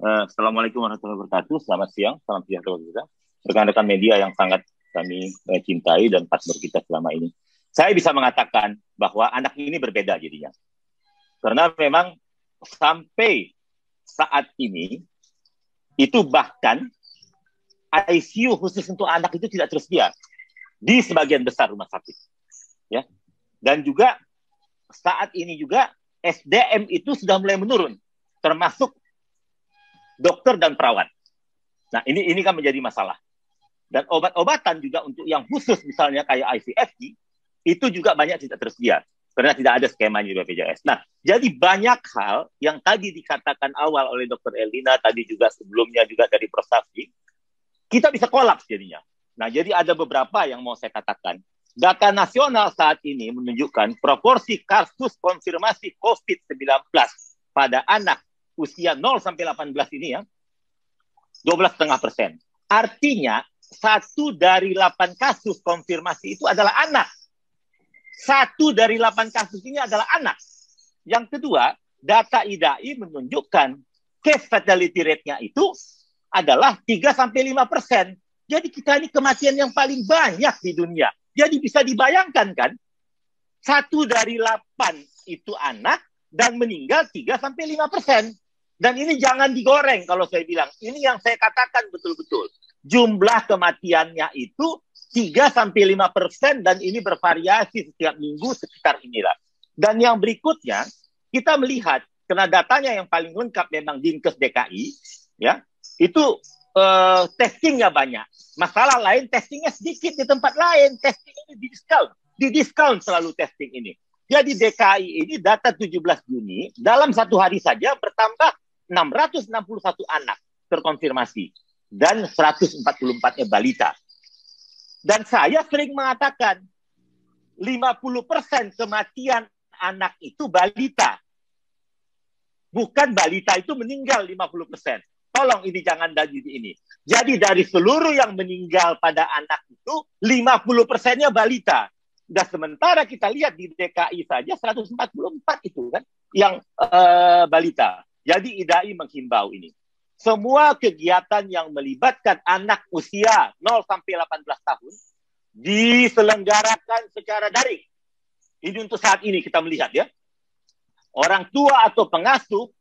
Assalamualaikum warahmatullahi wabarakatuh. Selamat siang, salam sejahtera bagi kita. Rekan-rekan media yang sangat kami cintai dan partner kita selama ini. Saya bisa mengatakan bahwa anak ini berbeda jadinya. Karena memang sampai saat ini, itu bahkan ICU khusus untuk anak itu tidak tersedia di sebagian besar rumah sakit. Ya. Dan juga saat ini juga SDM itu sudah mulai menurun, termasuk dokter dan perawat. Nah, ini kan menjadi masalah. Dan obat-obatan juga untuk yang khusus misalnya kayak IVFG itu juga banyak tidak tersedia karena tidak ada skemanya di BPJS. Nah, jadi banyak hal yang tadi dikatakan awal oleh Dr. Elina, tadi juga sebelumnya juga dari Prof. Safi, kita bisa kolaps jadinya. Nah, jadi ada beberapa yang mau saya katakan. Data nasional saat ini menunjukkan proporsi kasus konfirmasi COVID-19 pada anak usia 0 sampai 18 ini ya, 12,5%. Artinya, 1 dari 8 kasus konfirmasi itu adalah anak. 1 dari 8 kasus ini adalah anak. Yang kedua, data IDAI menunjukkan case fatality rate-nya itu adalah 3 sampai 5%. Jadi kita ini kematian yang paling banyak di dunia. Jadi bisa dibayangkan kan, 1 dari 8 itu anak dan meninggal 3 sampai 5%. Dan ini jangan digoreng kalau saya bilang. Ini yang saya katakan betul-betul. Jumlah kematiannya itu 3 sampai 5% dan ini bervariasi setiap minggu sekitar inilah. Dan yang berikutnya, kita melihat karena datanya yang paling lengkap memang Dinkes DKI, ya, itu testingnya banyak. Masalah lain testingnya sedikit di tempat lain. Testing ini di-discount selalu testing ini. Jadi DKI ini data 17 Juni, dalam 1 hari saja bertambah 661 anak terkonfirmasi dan 144-nya balita. Dan saya sering mengatakan 50% kematian anak itu balita. Bukan balita itu meninggal 50%. Tolong ini jangan dari ini. Jadi dari seluruh yang meninggal pada anak itu 50%-nya balita. Dan sementara kita lihat di DKI saja 144 itu kan yang balita. Jadi IDAI menghimbau ini. Semua kegiatan yang melibatkan anak usia 0 sampai 18 tahun diselenggarakan secara daring. Ini untuk saat ini kita melihat ya. Orang tua atau pengasuh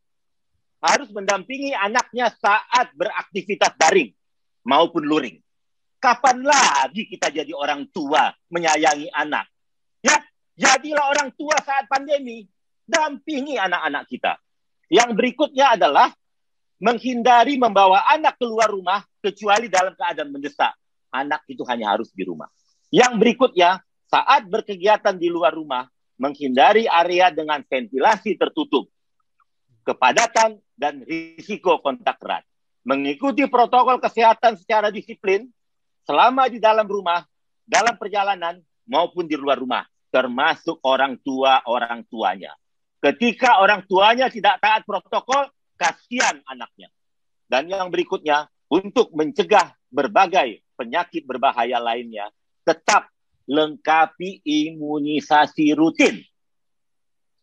harus mendampingi anaknya saat beraktivitas daring maupun luring. Kapan lagi kita jadi orang tua menyayangi anak? Ya, jadilah orang tua saat pandemi. Dampingi anak-anak kita. Yang berikutnya adalah menghindari membawa anak keluar rumah kecuali dalam keadaan mendesak. Anak itu hanya harus di rumah. Yang berikutnya, saat berkegiatan di luar rumah, menghindari area dengan ventilasi tertutup, kepadatan, dan risiko kontak erat. Mengikuti protokol kesehatan secara disiplin selama di dalam rumah, dalam perjalanan, maupun di luar rumah, termasuk orang tuanya. Ketika orang tuanya tidak taat protokol, kasihan anaknya. Dan yang berikutnya, untuk mencegah berbagai penyakit berbahaya lainnya, tetap lengkapi imunisasi rutin.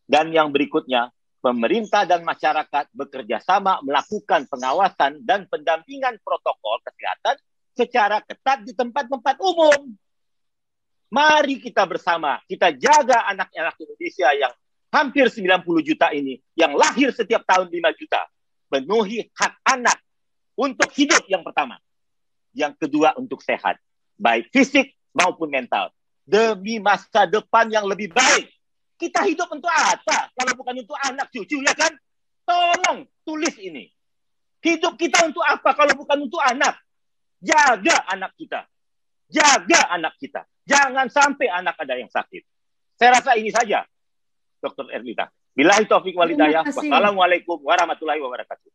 Dan yang berikutnya, pemerintah dan masyarakat bekerja sama melakukan pengawasan dan pendampingan protokol kesehatan secara ketat di tempat-tempat umum. Mari kita bersama, kita jaga anak-anak Indonesia yang hampir 90 juta ini, yang lahir setiap tahun 5 juta. Penuhi hak anak untuk hidup yang pertama. Yang kedua untuk sehat, baik fisik maupun mental. Demi masa depan yang lebih baik. Kita hidup untuk apa? Kalau bukan untuk anak cucu, ya kan? Tolong tulis ini. Hidup kita untuk apa kalau bukan untuk anak? Jaga anak kita. Jaga anak kita. Jangan sampai anak ada yang sakit. Saya rasa ini saja, Dr. Erlita. Billahi taufiq wal hidayah. Wassalamualaikum warahmatullahi wabarakatuh.